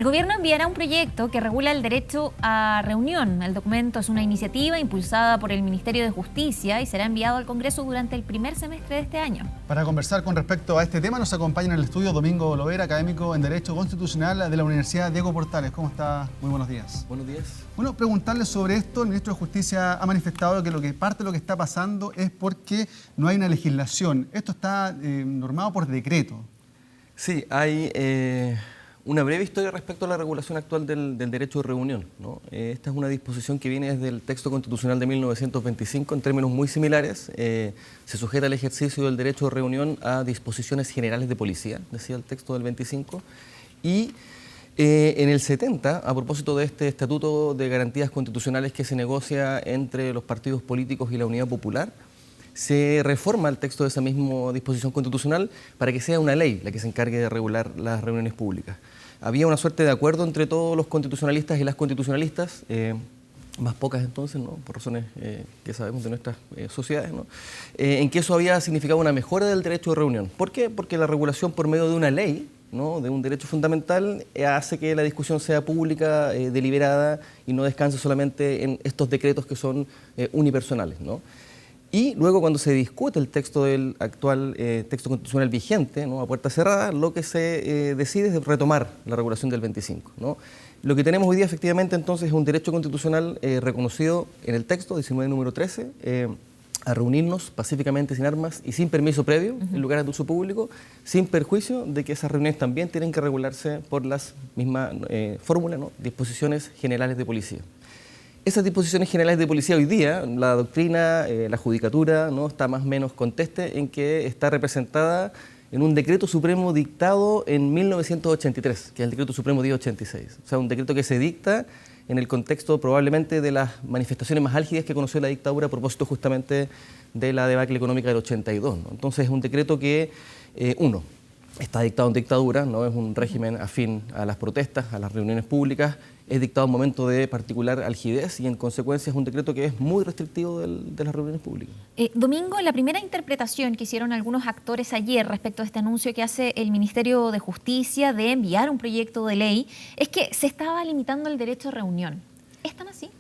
El gobierno enviará un proyecto que regula el derecho a reunión. El documento es una iniciativa impulsada por el Ministerio de Justicia y será enviado al Congreso durante el primer semestre de este año. Para conversar con respecto a este tema nos acompaña en el estudio Domingo Lovera, académico en Derecho Constitucional de la Universidad Diego Portales. ¿Cómo está? Muy buenos días. Buenos días. Bueno, preguntarle sobre esto. El ministro de Justicia ha manifestado que parte de lo que está pasando es porque no hay una legislación. Esto está normado por decreto. Sí, hay una breve historia respecto a la regulación actual del derecho de reunión, ¿no? Esta es una disposición que viene desde el texto constitucional de 1925 en términos muy similares. Se sujeta al ejercicio del derecho de reunión a disposiciones generales de policía, decía el texto del 25. Y en el 70, a propósito de este Estatuto de Garantías Constitucionales que se negocia entre los partidos políticos y la Unidad Popular, se reforma el texto de esa misma disposición constitucional para que sea una ley la que se encargue de regular las reuniones públicas. Había una suerte de acuerdo entre todos los constitucionalistas y las constitucionalistas, más pocas entonces, ¿no? Por razones que sabemos de nuestras sociedades, ¿no? En que eso había significado una mejora del derecho de reunión. ¿Por qué? Porque la regulación por medio de una ley, ¿no?, de un derecho fundamental, hace que la discusión sea pública, deliberada, y no descanse solamente en estos decretos que son unipersonales, ¿no? Y luego, cuando se discute el texto del actual texto constitucional vigente, ¿no?, a puerta cerrada, lo que se decide es retomar la regulación del 25, ¿no? Lo que tenemos hoy día, efectivamente, entonces, es un derecho constitucional reconocido en el texto, 19 número 13, a reunirnos pacíficamente, sin armas y sin permiso previo, en lugares de uso público, sin perjuicio de que esas reuniones también tienen que regularse por las mismas fórmulas, ¿no?, disposiciones generales de policía. Esas disposiciones generales de policía hoy día, la doctrina, la judicatura, ¿no?, está más o menos conteste en que está representada en un decreto supremo dictado en 1983, que es el decreto supremo 1086. O sea, un decreto que se dicta en el contexto probablemente de las manifestaciones más álgidas que conoció la dictadura a propósito justamente de la debacle económica del 82, ¿no? Entonces es un decreto que, está dictado en dictadura, no es un régimen afín a las protestas, a las reuniones públicas, es dictado en un momento de particular algidez y en consecuencia es un decreto que es muy restrictivo de las reuniones públicas. Domingo, la primera interpretación que hicieron algunos actores ayer respecto a este anuncio que hace el Ministerio de Justicia de enviar un proyecto de ley es que se estaba limitando el derecho a reunión. ¿Es tan así?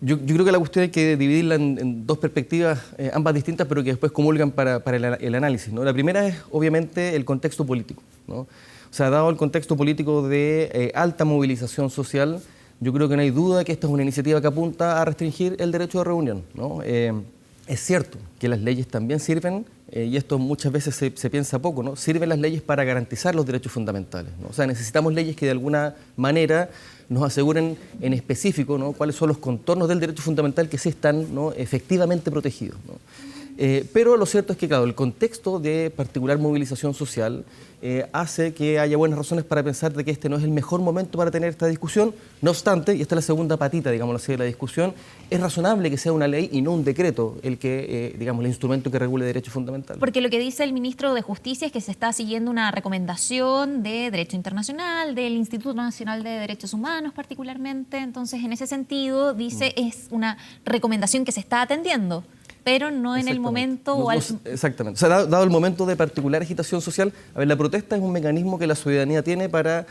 Yo creo que la cuestión hay que dividirla en dos perspectivas, ambas distintas, pero que después comulgan para el análisis, ¿no? La primera es, obviamente, el contexto político, ¿no? O sea, dado el contexto político de alta movilización social, yo creo que no hay duda que esta es una iniciativa que apunta a restringir el derecho de reunión, ¿no? Es cierto que las leyes también sirven, y esto muchas veces se piensa poco, ¿no? Sirven las leyes para garantizar los derechos fundamentales, ¿no? O sea, necesitamos leyes que de alguna manera nos aseguren en específico, ¿no?, cuáles son los contornos del derecho fundamental que sí están, ¿no?, efectivamente protegidos, ¿no? Pero lo cierto es que, claro, el contexto de particular movilización social hace que haya buenas razones para pensar de que este no es el mejor momento para tener esta discusión. No obstante, y esta es la segunda patita, digámoslo así, de la discusión, es razonable que sea una ley y no un decreto el que, digamos, el instrumento que regule derechos fundamentales. Porque lo que dice el ministro de Justicia es que se está siguiendo una recomendación de Derecho Internacional, del Instituto Nacional de Derechos Humanos particularmente. Entonces, en ese sentido, dice, es una recomendación que se está atendiendo, pero no en el momento... Exactamente. O sea, dado el momento de particular agitación social, a ver, la protesta es un mecanismo que la ciudadanía tiene para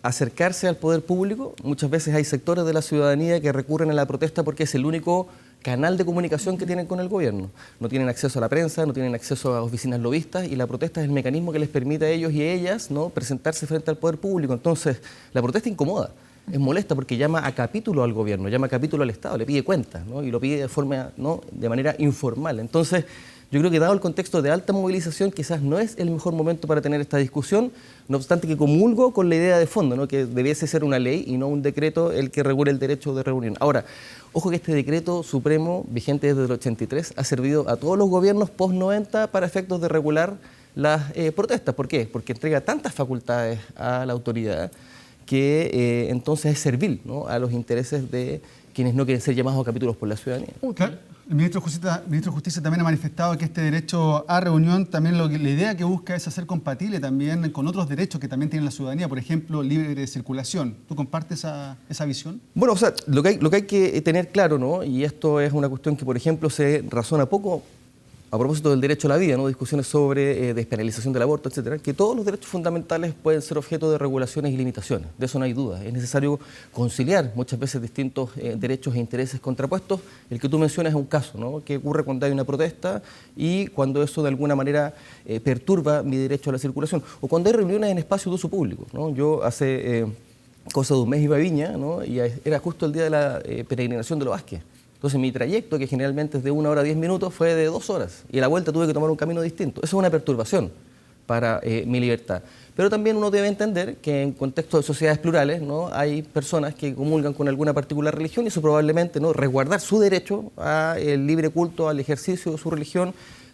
acercarse al poder público. Muchas veces hay sectores de la ciudadanía que recurren a la protesta porque es el único canal de comunicación que tienen con el gobierno. No tienen acceso a la prensa, no tienen acceso a oficinas lobistas, y la protesta es el mecanismo que les permite a ellos y a ellas, ¿no?, presentarse frente al poder público. Entonces, la protesta incomoda. Es molesta porque llama a capítulo al gobierno, llama a capítulo al Estado, le pide cuentas, ¿no?, y lo pide de forma, ¿no?, de manera informal. Entonces, yo creo que dado el contexto de alta movilización, quizás no es el mejor momento para tener esta discusión, no obstante que comulgo con la idea de fondo, ¿no?, que debiese ser una ley y no un decreto el que regule el derecho de reunión. Ahora, ojo que este decreto supremo, vigente desde el 83, ha servido a todos los gobiernos post-90 para efectos de regular las protestas. ¿Por qué? Porque entrega tantas facultades a la autoridad que entonces es servil, ¿no?, a los intereses de quienes no quieren ser llamados a capítulos por la ciudadanía. Claro. El ministro de Justicia también ha manifestado que este derecho a reunión, también la idea que busca es hacer compatible también con otros derechos que también tiene la ciudadanía, por ejemplo, libre circulación. ¿Tú compartes esa visión? Bueno, o sea, lo que hay que tener claro, ¿no?, y esto es una cuestión que, por ejemplo, se razona poco a propósito del derecho a la vida, ¿no? Discusiones sobre despenalización del aborto, etcétera, que todos los derechos fundamentales pueden ser objeto de regulaciones y limitaciones. De eso no hay duda. Es necesario conciliar muchas veces distintos derechos e intereses contrapuestos. El que tú mencionas es un caso, ¿no? Que ocurre cuando hay una protesta y cuando eso de alguna manera perturba mi derecho a la circulación, o cuando hay reuniones en espacios de uso público, ¿no? Yo hace cosa de un mes iba a Viña, ¿no? Y era justo el día de la peregrinación de los Vázquez. Entonces mi trayecto, que generalmente es de 1 hora 10 minutos, fue de 2 horas. Y a la vuelta tuve que tomar un camino distinto. Eso es una perturbación para mi libertad. Pero también uno debe entender que en contextos de sociedades plurales, ¿no? Hay personas que comulgan con alguna particular religión y eso probablemente, ¿no? Resguardar su derecho al libre culto, al ejercicio de su religión,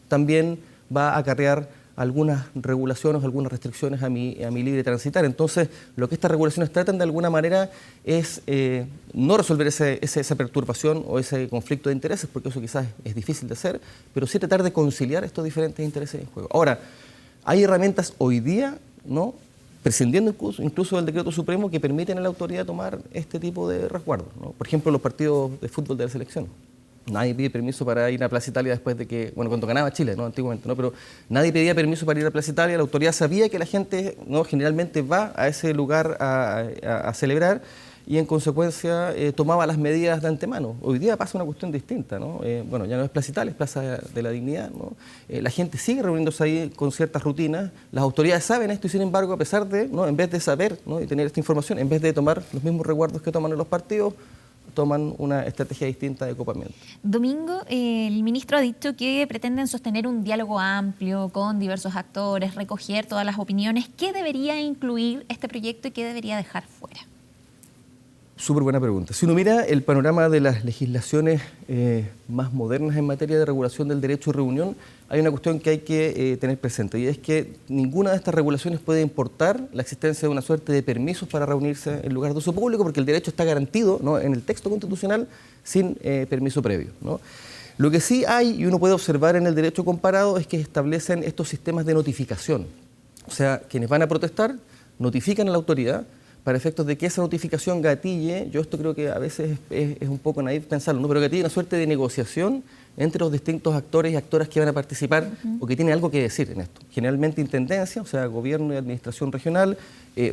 también va a acarrear algunas regulaciones, algunas restricciones a mi libre transitar. Entonces, lo que estas regulaciones tratan de alguna manera es no resolver esa perturbación o ese conflicto de intereses, porque eso quizás es difícil de hacer, pero sí tratar de conciliar estos diferentes intereses en juego. Ahora, hay herramientas hoy día, ¿no? Prescindiendo incluso del decreto supremo, que permiten a la autoridad tomar este tipo de resguardos, ¿no? Por ejemplo, los partidos de fútbol de la selección. Nadie pide permiso para ir a Plaza Italia después de que, bueno, cuando ganaba Chile, ¿no? Antiguamente, ¿no? Pero nadie pedía permiso para ir a Plaza Italia. La autoridad sabía que la gente, ¿no? Generalmente va a ese lugar a celebrar y en consecuencia tomaba las medidas de antemano. Hoy día pasa una cuestión distinta, ¿no? Bueno, ya no es Plaza Italia, es Plaza de la Dignidad, ¿no? La gente sigue reuniéndose ahí con ciertas rutinas. Las autoridades saben esto y sin embargo, a pesar de, ¿no? En vez de saber, ¿no? Y tener esta información, en vez de tomar los mismos resguardos que toman en los partidos, toman una estrategia distinta de acopamiento. Domingo, el ministro ha dicho que pretenden sostener un diálogo amplio con diversos actores, recoger todas las opiniones. ¿Qué debería incluir este proyecto y qué debería dejar fuera? Súper buena pregunta. Si uno mira el panorama de las legislaciones más modernas en materia de regulación del derecho de reunión, hay una cuestión que hay que tener presente, y es que ninguna de estas regulaciones puede importar la existencia de una suerte de permisos para reunirse en lugares de uso público, porque el derecho está garantido, ¿no? En el texto constitucional sin permiso previo, ¿no? Lo que sí hay, y uno puede observar en el derecho comparado, es que establecen estos sistemas de notificación. O sea, quienes van a protestar notifican a la autoridad para efectos de que esa notificación gatille. Yo esto creo que a veces es un poco naif pensarlo, ¿no? Pero gatille una suerte de negociación entre los distintos actores y actoras que van a participar o que tienen algo que decir en esto. Generalmente intendencia, o sea, gobierno y administración regional,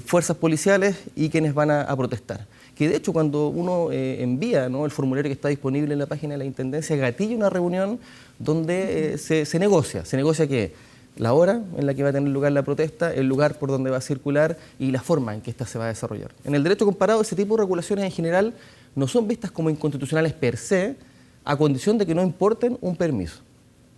fuerzas policiales y quienes van a protestar. Que de hecho cuando uno envía, ¿no? El formulario que está disponible en la página de la intendencia, gatilla una reunión donde se negocia que la hora en la que va a tener lugar la protesta, el lugar por donde va a circular y la forma en que ésta se va a desarrollar. En el derecho comparado, ese tipo de regulaciones en general no son vistas como inconstitucionales per se, a condición de que no importen un permiso,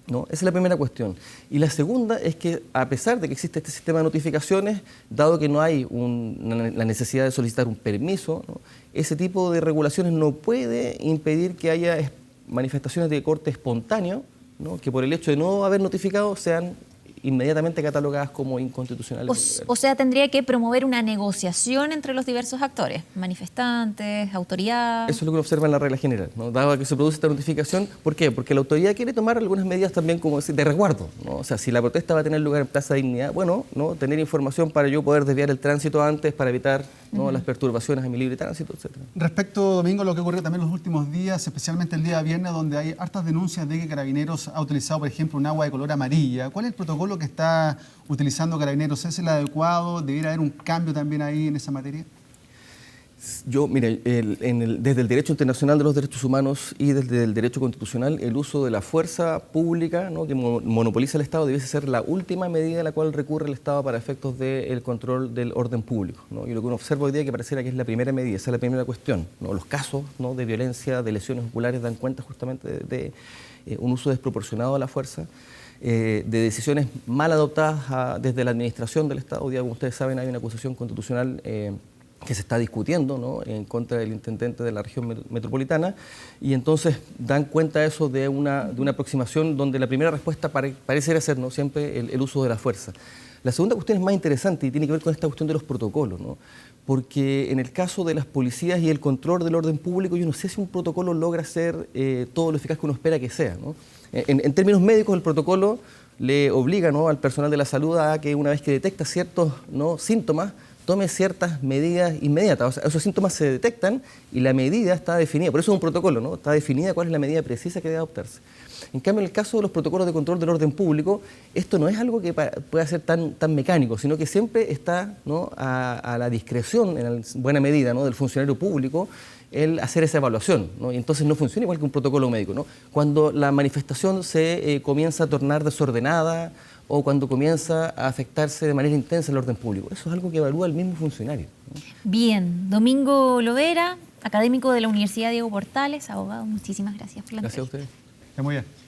¿no? Esa es la primera cuestión. Y la segunda es que, a pesar de que existe este sistema de notificaciones, dado que no hay la necesidad de solicitar un permiso, ¿no? Ese tipo de regulaciones no puede impedir que haya manifestaciones de corte espontáneo, ¿no? Que por el hecho de no haber notificado sean inmediatamente catalogadas como inconstitucionales. O sea, tendría que promover una negociación entre los diversos actores, manifestantes, autoridad. Eso es lo que uno observa en la regla general, ¿no? Dado que se produce esta notificación, ¿por qué? Porque la autoridad quiere tomar algunas medidas también, como decir, de resguardo, ¿no? O sea, si la protesta va a tener lugar en Plaza Dignidad, bueno, ¿no? Tener información para yo poder desviar el tránsito antes, para evitar, ¿no? Las perturbaciones a mi libre tránsito, etc. Respecto, Domingo, a lo que ocurrió también los últimos días, especialmente el día viernes, donde hay hartas denuncias de que Carabineros ha utilizado, por ejemplo, un agua de color amarilla. ¿Cuál es el protocolo que está utilizando Carabineros? ¿Es el adecuado? ¿Debería haber un cambio también ahí en esa materia? Yo, mire, desde el derecho internacional de los derechos humanos y desde el derecho constitucional, el uso de la fuerza pública, ¿no? Que monopoliza el Estado debiese ser la última medida a la cual recurre el Estado para efectos del control del orden público, ¿no? Y lo que uno observa hoy día que pareciera que es la primera medida, esa es la primera cuestión, ¿no? Los casos, ¿no? De violencia, de lesiones oculares dan cuenta justamente de un uso desproporcionado de la fuerza. De decisiones mal adoptadas desde la administración del Estado. Hoy día, como ustedes saben, hay una acusación constitucional que se está discutiendo, ¿no? En contra del intendente de la región metropolitana, y entonces dan cuenta eso de una aproximación donde la primera respuesta parece ser, ¿no? Siempre el uso de la fuerza. La segunda cuestión es más interesante y tiene que ver con esta cuestión de los protocolos, ¿no? Porque en el caso de las policías y el control del orden público, yo no sé si un protocolo logra ser todo lo eficaz que uno espera que sea, ¿no? En términos médicos, el protocolo le obliga, ¿no? Al personal de la salud a que una vez que detecta ciertos, ¿no? Síntomas, tome ciertas medidas inmediatas. O sea, esos síntomas se detectan y la medida está definida. Por eso es un protocolo, ¿no? Está definida cuál es la medida precisa que debe adoptarse. En cambio, en el caso de los protocolos de control del orden público, esto no es algo que pueda ser tan mecánico, sino que siempre está, ¿no?, a la discreción, en buena medida, ¿no?, del funcionario público, el hacer esa evaluación, ¿no? Y entonces no funciona igual que un protocolo médico, ¿no? Cuando la manifestación se comienza a tornar desordenada o cuando comienza a afectarse de manera intensa el orden público. Eso es algo que evalúa el mismo funcionario, ¿no? Bien, Domingo Lovera, académico de la Universidad Diego Portales, abogado, muchísimas gracias por la Gracias a entrevista. ustedes. Está muy bien.